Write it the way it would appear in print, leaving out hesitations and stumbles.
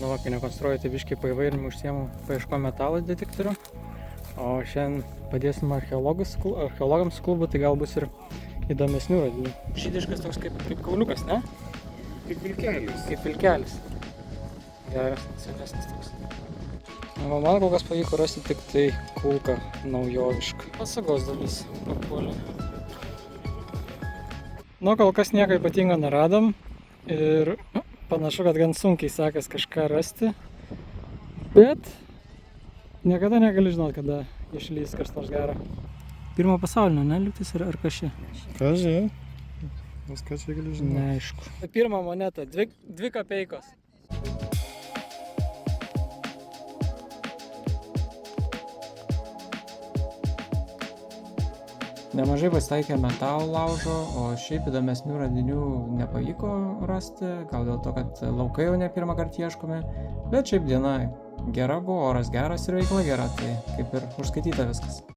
Nu, va, kai nekonstruoju, tai biškai paįvairinimų užsiemu paieško metalo detektorių. O šiandien padėsim archeologams klubu, tai gal bus ir įdomesnių radinių. Žydiškas toks kaip kauliukas, ne? Kaip vilkelis. Kaip vilkelis. Geras, senesnis toks. Nu, man kol kas pavyko rasti tik tai kulką naujovišką. Pasagos dalis papuolė. Nu, kol kas nieko ypatingo neradom ir panašu, kad gan sunkiai sekės kažką rasti. Bet niekada negali žinot, kada išlys kas nors gero. Pirmo pasaulinio, ne, lygtis ar kas čia? Kas, žinai? Viską čia gali žinoti. Neaišku. Pirma moneta, 2 kapeikos. Nemažai pasitaikė metalo laužo, o šiaip įdomesnių radinių nepavyko rasti, gal dėl to, kad laukai jau ne pirmą kartą ieškomi, bet šiaip diena gera buvo, oras geras ir veikla gera, tai kaip ir užskaityta viskas.